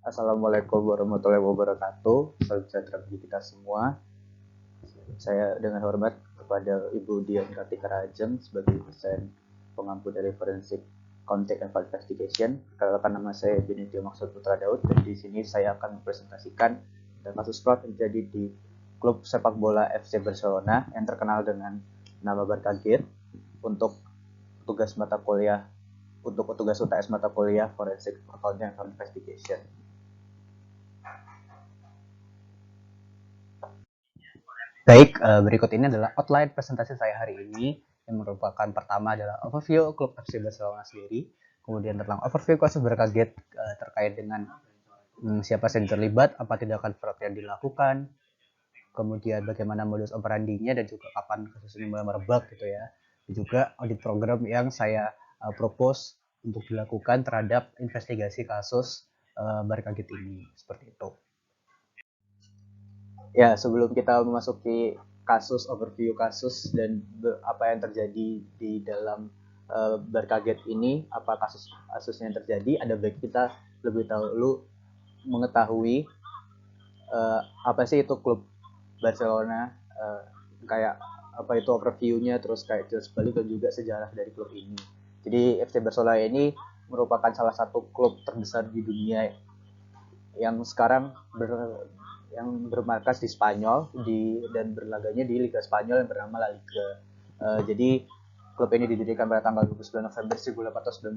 Assalamualaikum warahmatullahi wabarakatuh. Salam sejahtera bagi kita semua. Saya dengan hormat kepada Ibu Dian Kartika Rajeng sebagai dosen pengampu dari Forensic Contact and File Investigation. Perkenalkan, nama saya Benedyo Maksud Putra Daud, dan di sini saya akan mempresentasikan kasus fraud yang terjadi di klub sepak bola FC Barcelona yang terkenal dengan nama Barkagate untuk petugas UTS mata kuliah Forensic Accounting and Investigation. Baik, berikut ini adalah outline presentasi saya hari ini, yang merupakan pertama adalah overview klub FC Barcelona sendiri, kemudian tentang overview kasus Barkagate terkait dengan siapa saja terlibat, apa tindakan fraud yang dilakukan, kemudian bagaimana modus operandinya, dan juga kapan kasus ini mulai merebak gitu ya. Dan juga audit program yang saya propose untuk dilakukan terhadap investigasi kasus Barkagate ini, seperti itu. Ya, sebelum kita memasuki overview kasus dan apa yang terjadi di dalam Barkagate ini, apa kasusnya yang terjadi, ada baik kita lebih dahulu mengetahui apa sih itu klub Barcelona, kayak apa itu overview-nya, terus kayak jelas balik, dan juga sejarah dari klub ini. Jadi FC Barcelona ini merupakan salah satu klub terbesar di dunia yang sekarang yang bermarkas di Spanyol dan berlaganya di Liga Spanyol yang bernama La Liga. Jadi klub ini didirikan pada tanggal 29 November 1899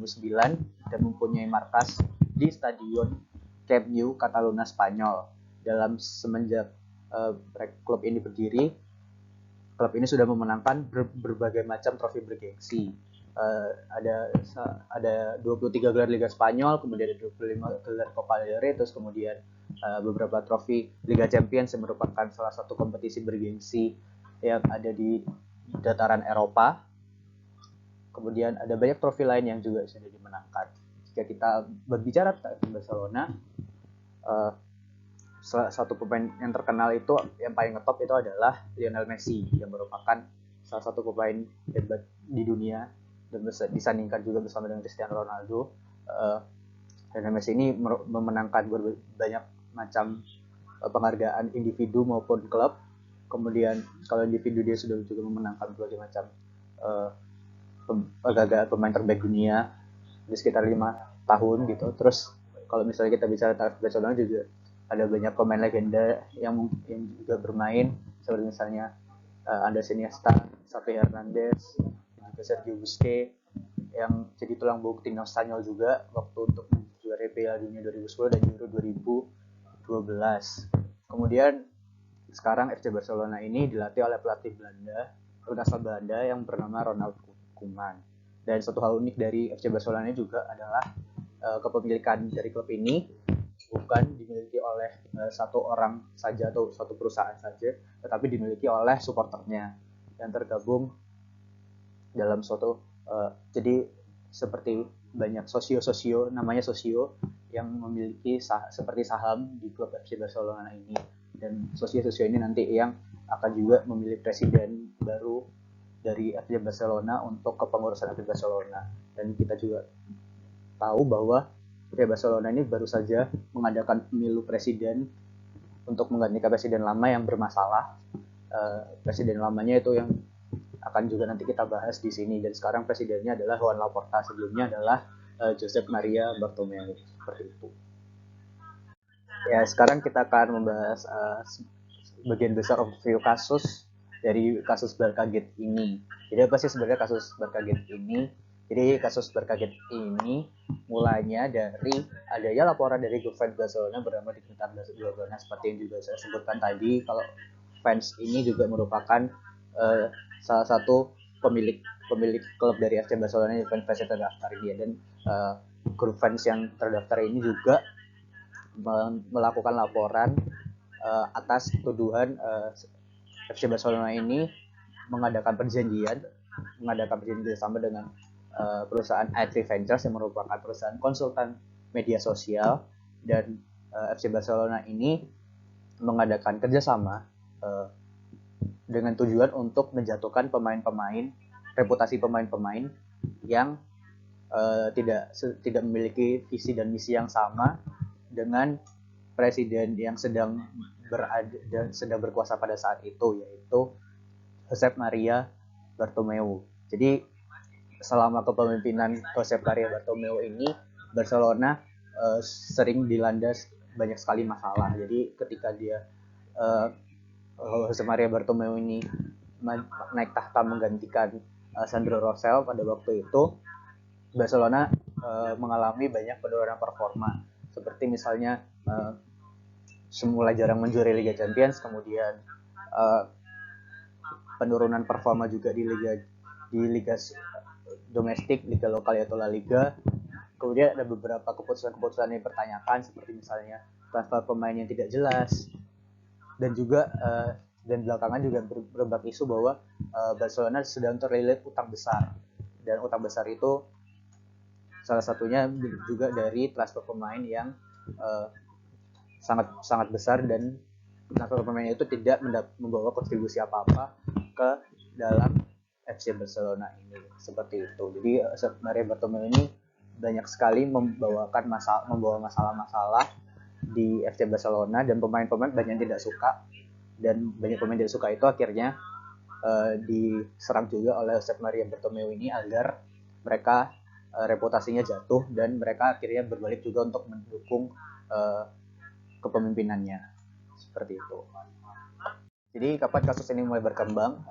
dan mempunyai markas di Stadion Camp Nou, Catalunya, Spanyol. Semenjak klub ini berdiri, klub ini sudah memenangkan berbagai macam trofi bergengsi. Ada 23 gelar Liga Spanyol, kemudian ada 25 gelar Copa del Rey, terus kemudian beberapa trofi Liga Champions yang merupakan salah satu kompetisi bergengsi yang ada di dataran Eropa. Kemudian ada banyak trofi lain yang juga sudah dimenangkan. Jika kita berbicara tentang Barcelona, salah satu pemain yang terkenal itu, yang paling ngetop itu adalah Lionel Messi, yang merupakan salah satu pemain hebat di dunia dan disandingkan juga bersama dengan Cristiano Ronaldo. Lionel Messi ini memenangkan banyak macam penghargaan individu maupun klub. Kemudian kalau individu dia sudah juga memenangkan berbagai macam penghargaan pemain terbaik dunia di sekitar 5 tahun gitu. Terus kalau misalnya kita bicara tentang Barcelona, juga ada banyak pemain legenda yang juga bermain, seperti misalnya Andres Iniesta, Xavi Hernandez, dan juga Sergio Busquets yang jadi tulang punggung timnas Spanyol juga waktu untuk menjuarai Piala Dunia 2010 dan Euro 2012. Kemudian sekarang FC Barcelona ini dilatih oleh pelatih asal Belanda yang bernama Ronald Koeman. Dan satu hal unik dari FC Barcelona ini juga adalah kepemilikan dari klub ini bukan dimiliki oleh satu orang saja atau satu perusahaan saja, tetapi dimiliki oleh supporternya yang tergabung dalam suatu jadi seperti banyak sosio namanya sosio yang memiliki seperti saham di klub FC Barcelona ini, dan sosio ini nanti yang akan juga memilih presiden baru dari FC Barcelona untuk kepengurusan FC Barcelona. Dan kita juga tahu bahwa FC Barcelona ini baru saja mengadakan pemilu presiden untuk menggantikan presiden lama yang bermasalah. Presiden lamanya itu yang akan juga nanti kita bahas di sini, dan sekarang presidennya adalah Joan Laporta, sebelumnya adalah Josep Maria Bartomeu, seperti itu. Ya, sekarang kita akan membahas bagian besar overview kasus dari kasus Barkagate ini. Jadi apa sih sebenarnya kasus Barkagate ini? Jadi kasus Barkagate ini mulanya dari adanya laporan dari grup fans Barcelona bernama Dignidad Barcelona, seperti yang juga saya sebutkan tadi. Kalau fans ini juga merupakan salah satu pemilik klub dari FC Barcelona, fans yang terdaftar dia, dan grup fans yang terdaftar ini juga melakukan laporan atas tuduhan FC Barcelona ini mengadakan perjanjian bersama dengan perusahaan i3 Ventures yang merupakan perusahaan konsultan media sosial, dan FC Barcelona ini mengadakan kerjasama dengan tujuan untuk menjatuhkan reputasi pemain-pemain yang tidak memiliki visi dan misi yang sama dengan presiden yang sedang berkuasa pada saat itu, yaitu Josep Maria Bartomeu. Jadi selama kepemimpinan Josep Maria Bartomeu ini, Barcelona sering dilanda banyak sekali masalah. Jadi ketika dia Josep Maria Bartomeu ini naik tahta menggantikan Sandro Rosell pada waktu itu, Barcelona mengalami banyak penurunan performa, seperti misalnya semula jarang menjuarai Liga Champions, kemudian penurunan performa juga di liga domestik, liga lokal yaitu La Liga. Kemudian ada beberapa keputusan-keputusan yang dipertanyakan, seperti misalnya transfer pemain yang tidak jelas, dan juga dan belakangan juga berbak isu bahwa Barcelona sedang terlilit utang besar, dan utang besar itu salah satunya juga dari transfer pemain yang sangat besar, dan transfer pemain itu tidak membawa kontribusi apa-apa ke dalam FC Barcelona ini, seperti itu. Jadi Maria Bartomeu ini banyak sekali membawa masalah-masalah di FC Barcelona, dan pemain-pemain banyak yang tidak suka, dan banyak pemain tidak suka itu akhirnya diserang juga oleh Josep Maria Bartomeu ini agar mereka reputasinya jatuh, dan mereka akhirnya berbalik juga untuk mendukung kepemimpinannya, seperti itu. Jadi kapan kasus ini mulai berkembang?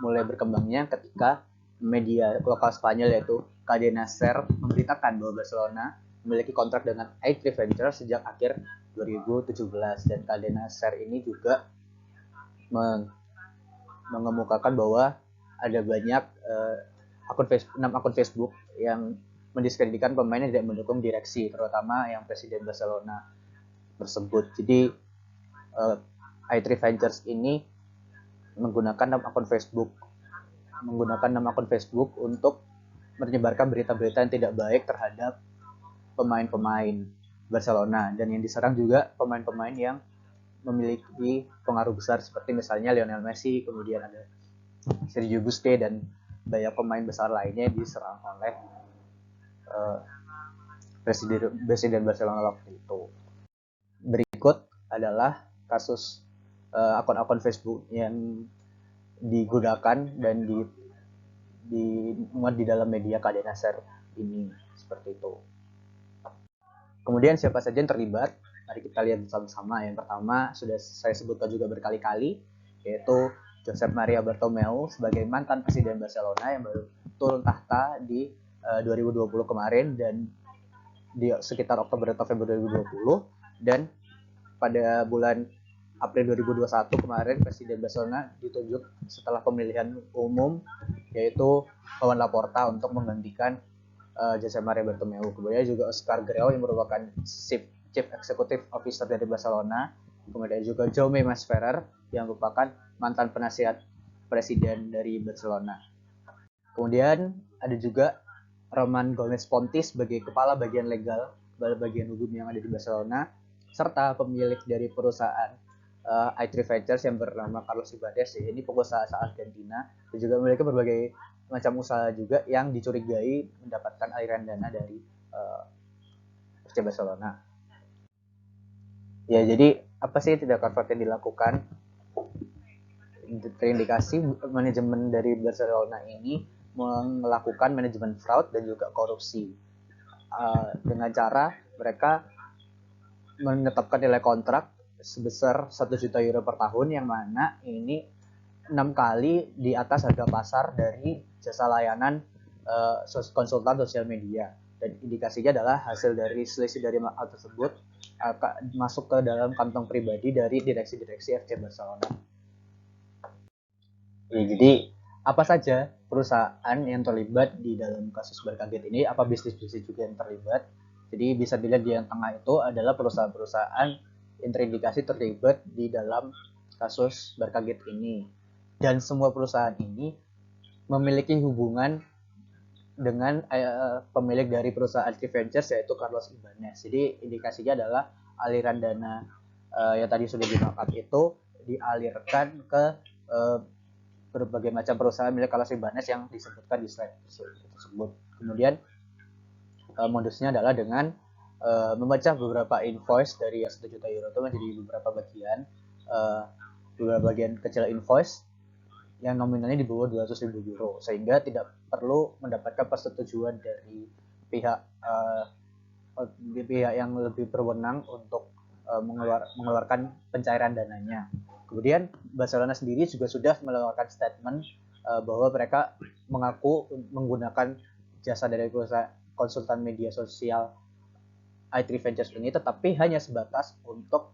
Mulai berkembangnya ketika media lokal Spanyol yaitu Cadena SER memberitakan bahwa Barcelona memiliki kontrak dengan A3 Ventures sejak akhir 2017, dan Cadena SER ini juga mengemukakan bahwa ada banyak 6 akun Facebook yang mendiskreditkan pemain yang tidak mendukung direksi, terutama yang presiden Barcelona tersebut. Jadi i3 Ventures ini menggunakan 6 akun Facebook untuk menyebarkan berita-berita yang tidak baik terhadap pemain-pemain Barcelona, dan yang diserang juga pemain-pemain yang memiliki pengaruh besar, seperti misalnya Lionel Messi, kemudian ada Sergio Busquets, dan banyak pemain besar lainnya diserang oleh presiden Barcelona waktu itu. Berikut adalah kasus akun-akun Facebook yang digunakan dan dimuat di dalam media Cadena SER ini, seperti itu. Kemudian siapa saja yang terlibat? Mari kita lihat bersama-sama. Yang pertama sudah saya sebutkan juga berkali-kali, yaitu Josep Maria Bartomeu sebagai mantan presiden Barcelona yang baru turun tahta di 2020 kemarin, dan di sekitar Oktober atau Februari 2020, dan pada bulan April 2021 kemarin Presiden Barcelona ditunjuk setelah pemilihan umum, yaitu Joan Laporta untuk menggantikan Josep Maria Bartomeu. Kemudian juga Oscar Grau yang merupakan Chief Executive Officer dari Barcelona. Kemudian juga Jaume Masferrer yang merupakan mantan penasihat presiden dari Barcelona. Kemudian ada juga Roman Gomez Pontis sebagai kepala bagian legal, kepala bagian hukum yang ada di Barcelona, serta pemilik dari perusahaan i3 Ventures yang bernama Carlos Ibáñez. Ini pengusaha asal Argentina, dan juga memiliki berbagai macam usaha juga yang dicurigai mendapatkan aliran dana dari FC Barcelona. Ya, jadi apa sih tindakan fraud yang dilakukan? Terindikasi manajemen dari Barcelona ini melakukan manajemen fraud dan juga korupsi dengan cara mereka menetapkan nilai kontrak sebesar 1 juta euro per tahun, yang mana ini 6 kali di atas harga pasar dari jasa layanan konsultan sosial media, dan indikasinya adalah hasil dari selisih dari hal tersebut masuk ke dalam kantong pribadi dari direksi-direksi FC Barcelona. Ya, jadi apa saja perusahaan yang terlibat di dalam kasus Barcaget ini, apa bisnis-bisnis juga yang terlibat. Jadi bisa dilihat di yang tengah itu adalah perusahaan-perusahaan yang terindikasi terlibat di dalam kasus Barcaget ini, dan semua perusahaan ini memiliki hubungan dengan pemilik dari perusahaan i3 Ventures, yaitu Carlos Ibáñez. Jadi indikasinya adalah aliran dana yang tadi sudah dimakan itu dialirkan ke berbagai macam perusahaan milik Carlos Ibáñez yang disebutkan di slide tersebut. Kemudian modusnya adalah dengan memecah beberapa invoice dari yang 1 juta euro itu menjadi beberapa bagian, beberapa bagian kecil invoice yang nominalnya di bawah 200.000 euro, sehingga tidak perlu mendapatkan persetujuan dari pihak yang lebih berwenang untuk mengeluarkan pencairan dananya. Kemudian Barcelona sendiri juga sudah mengeluarkan statement bahwa mereka mengaku menggunakan jasa dari perusahaan konsultan media sosial i3 Ventures ini, tetapi hanya sebatas untuk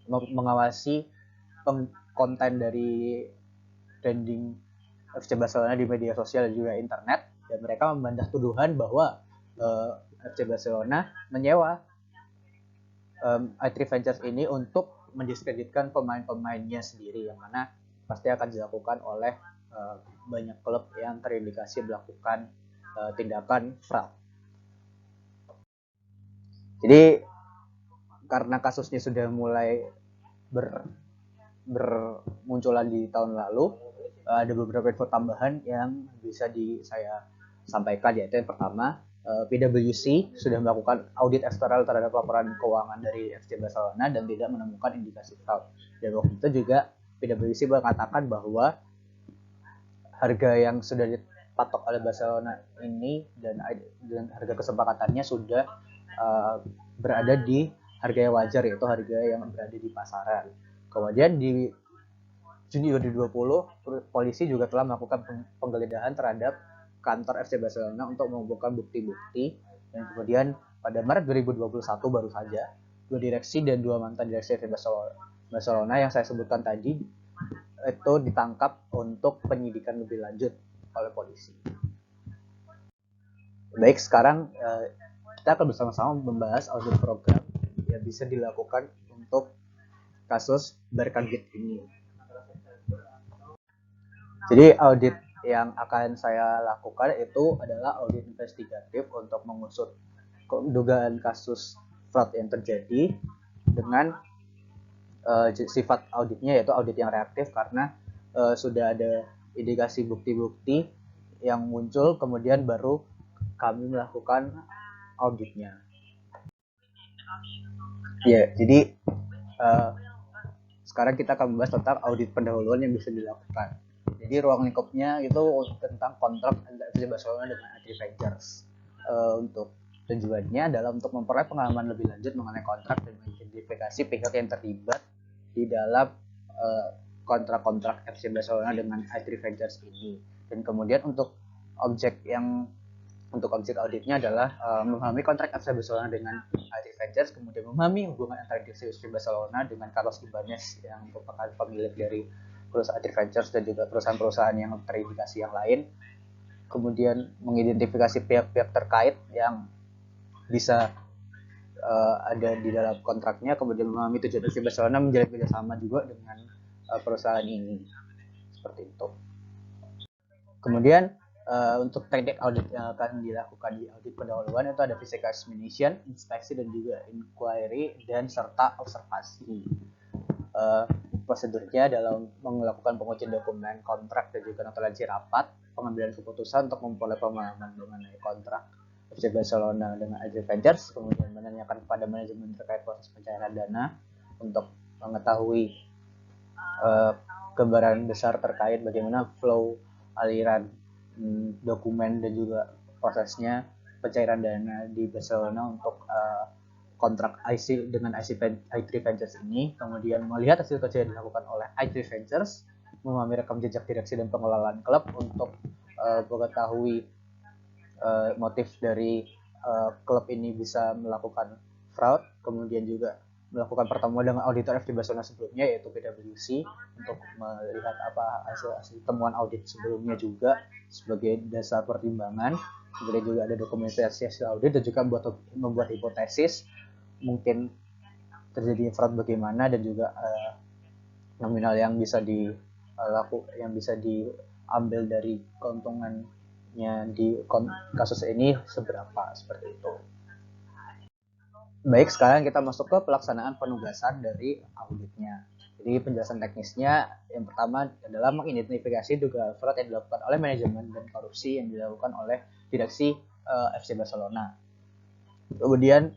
mengawasi konten dari trending FC Barcelona di media sosial dan juga internet, dan mereka membantah tuduhan bahwa FC Barcelona menyewa i3 Ventures ini untuk mendiskreditkan pemain-pemainnya sendiri, yang mana pasti akan dilakukan oleh banyak klub yang terindikasi melakukan tindakan fraud. Jadi karena kasusnya sudah mulai bermunculan di tahun lalu, ada beberapa info tambahan yang bisa saya sampaikan, yaitu yang pertama, PwC sudah melakukan audit eksternal terhadap laporan keuangan dari FC Barcelona dan tidak menemukan indikasi fraud. Dan waktu itu juga PwC mengatakan bahwa harga yang sudah dipatok oleh Barcelona ini dan harga kesepakatannya sudah berada di harga yang wajar, yaitu harga yang berada di pasaran. Kemudian di Juni 2020, polisi juga telah melakukan penggeledahan terhadap kantor FC Barcelona untuk mengumpulkan bukti-bukti, dan kemudian pada Maret 2021 baru saja 2 direksi dan 2 mantan direksi FC Barcelona yang saya sebutkan tadi itu ditangkap untuk penyidikan lebih lanjut oleh polisi. Baik, sekarang kita akan bersama-sama membahas audit program yang bisa dilakukan untuk kasus Barca Gate ini. Jadi audit yang akan saya lakukan itu adalah audit investigatif untuk mengusut dugaan kasus fraud yang terjadi dengan sifat auditnya yaitu audit yang reaktif, karena sudah ada indikasi bukti-bukti yang muncul, kemudian baru kami melakukan auditnya. Ya, jadi sekarang kita akan membahas tentang audit pendahuluan yang bisa dilakukan. Jadi ruang lingkupnya itu tentang kontrak antara FC Barcelona dengan i3 Ventures. Untuk tujuannya adalah untuk memperoleh pengalaman lebih lanjut mengenai kontrak dan mengidentifikasi pihak yang terlibat di dalam kontrak-kontrak FC Barcelona dengan i3 Ventures ini. Dan kemudian untuk objek auditnya adalah memahami kontrak FC Barcelona dengan i3 Ventures, kemudian memahami hubungan antara FC Barcelona dengan Carlos Ibanez yang merupakan pemilik dari perusahaan i3 Ventures dan juga perusahaan-perusahaan yang terindikasi yang lain, kemudian mengidentifikasi pihak-pihak terkait yang bisa ada di dalam kontraknya, kemudian memahami tujuan FC Barcelona menjalin kerjasama juga dengan perusahaan ini, seperti itu. Kemudian untuk teknik audit yang akan dilakukan di audit pendahuluan itu ada physical examination, inspeksi dan juga inquiry, dan serta observasi. Prosedurnya dalam melakukan pengujian dokumen kontrak dan juga notulensi rapat, pengambilan keputusan untuk memperoleh pemahaman mengenai kontrak FC Barcelona dengan i3 Ventures, kemudian menanyakan kepada manajemen terkait proses pencairan dana untuk mengetahui gambaran besar terkait bagaimana flow aliran dokumen dan juga prosesnya pencairan dana di Barcelona untuk kontrak IC dengan i3 Ventures ini, kemudian melihat hasil kerja yang dilakukan oleh i3 Ventures, memahami rekam jejak direksi dan pengelolaan klub untuk mengetahui motif dari klub ini bisa melakukan fraud, kemudian juga melakukan pertemuan dengan auditor FC Barcelona sebelumnya yaitu PwC untuk melihat apa hasil temuan audit sebelumnya juga sebagai dasar pertimbangan. Kemudian juga ada dokumentasi hasil audit dan juga membuat hipotesis mungkin terjadi fraud bagaimana, dan juga nominal yang bisa diambil dari keuntungannya di kasus ini seberapa, seperti itu. Baik, sekarang kita masuk ke pelaksanaan penugasan dari auditnya. Jadi penjelasan teknisnya yang pertama adalah mengidentifikasi dugaan fraud yang dilakukan oleh manajemen dan korupsi yang dilakukan oleh direksi FC Barcelona. Kemudian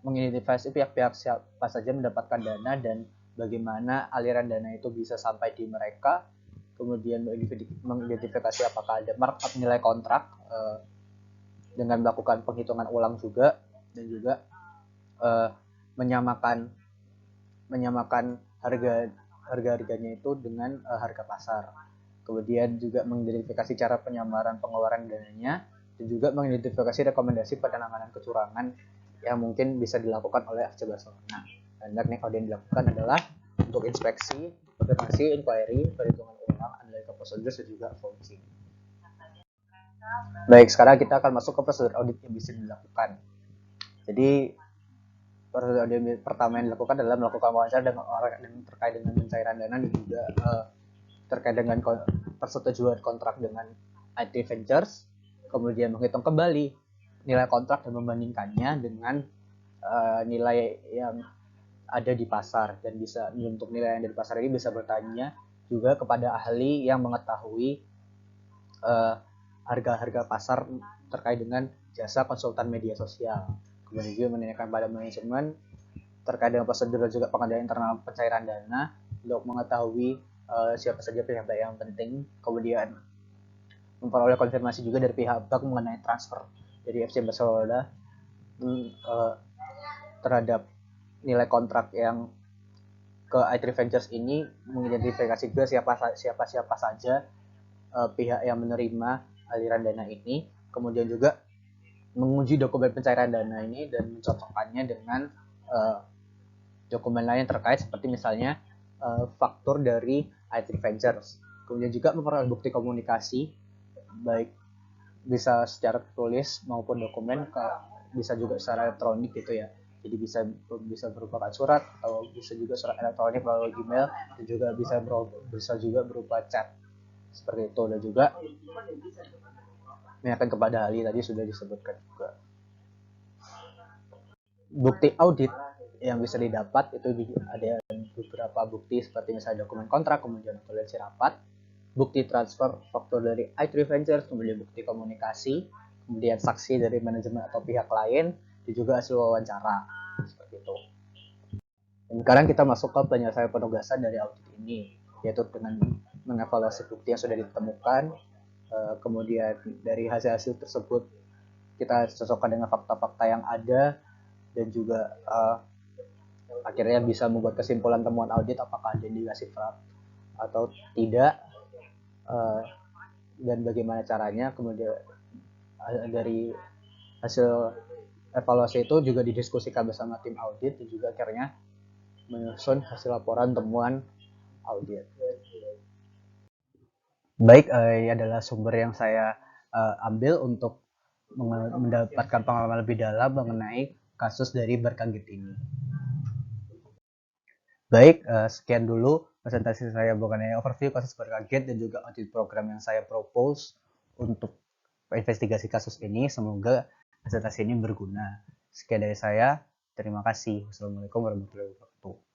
mengidentifikasi pihak-pihak siapa saja mendapatkan dana dan bagaimana aliran dana itu bisa sampai di mereka, kemudian mengidentifikasi apakah ada markup nilai kontrak dengan melakukan penghitungan ulang juga, dan juga menyamakan harganya itu dengan harga pasar. Kemudian juga mengidentifikasi cara penyamaran pengeluaran dananya, dan juga mengidentifikasi rekomendasi penanganan kecurangan yang mungkin bisa dilakukan oleh FC Barcelona. Dan teknik audit yang dilakukan adalah untuk inspeksi, konfirmasi, inquiry, perhitungan ulang, analytical procedures, dan juga vouching. Baik, sekarang kita akan masuk ke prosedur audit yang bisa dilakukan. Jadi prosedur audit pertama yang dilakukan adalah melakukan wawancara dengan orang yang terkait dengan pencairan dana dan juga terkait dengan persetujuan kontrak dengan IT Ventures, kemudian menghitung kembali nilai kontrak dan membandingkannya dengan nilai yang ada di pasar, dan bisa untuk nilai yang ada di pasar ini bisa bertanya juga kepada ahli yang mengetahui harga-harga pasar terkait dengan jasa konsultan media sosial. Kemudian juga menanyakan pada manajemen terkait dengan prosedur dan juga pengadaan internal pencairan dana untuk mengetahui siapa saja pihak-pihak yang penting. Kemudian memperoleh konfirmasi juga dari pihak bank mengenai transfer dari FC Barcelona terhadap nilai kontrak yang ke i3 Ventures ini, mengidentifikasi juga siapa saja pihak yang menerima aliran dana ini, kemudian juga menguji dokumen pencairan dana ini dan mencocokkannya dengan dokumen lain terkait, seperti misalnya faktur dari i3 Ventures. Kemudian juga memperoleh bukti komunikasi, baik bisa secara tertulis maupun dokumen, bisa juga secara elektronik gitu ya. Jadi bisa berupa surat, atau bisa juga surat elektronik melalui email, dan juga bisa juga berupa chat seperti itu. Dan juga menyampaikan kepada ahli tadi sudah disebutkan juga. Bukti audit yang bisa didapat itu ada beberapa bukti, seperti misalnya dokumen kontrak, kemudian notulensi rapat, bukti transfer faktur dari i3 Ventures, kemudian bukti komunikasi, kemudian saksi dari manajemen atau pihak lain, dan juga hasil wawancara seperti itu. Dan sekarang kita masuk ke penyelesaian penugasan dari audit ini, yaitu dengan mengevaluasi bukti yang sudah ditemukan, kemudian dari hasil-hasil tersebut kita cocokkan dengan fakta-fakta yang ada, dan juga akhirnya bisa membuat kesimpulan temuan audit apakah ada indikasi fraud atau tidak, dan bagaimana caranya. Kemudian dari hasil evaluasi itu juga didiskusikan bersama tim audit, dan juga akhirnya menyusun hasil laporan temuan audit. Baik, ini adalah sumber yang saya ambil untuk mendapatkan pengalaman lebih dalam mengenai kasus dari Berkaget ini. Baik, sekian dulu presentasi saya mengenai overview kasus Berkaget dan juga audit program yang saya propose untuk investigasi kasus ini. Semoga presentasi ini berguna. Sekian dari saya, terima kasih. Wassalamualaikum warahmatullahi wabarakatuh.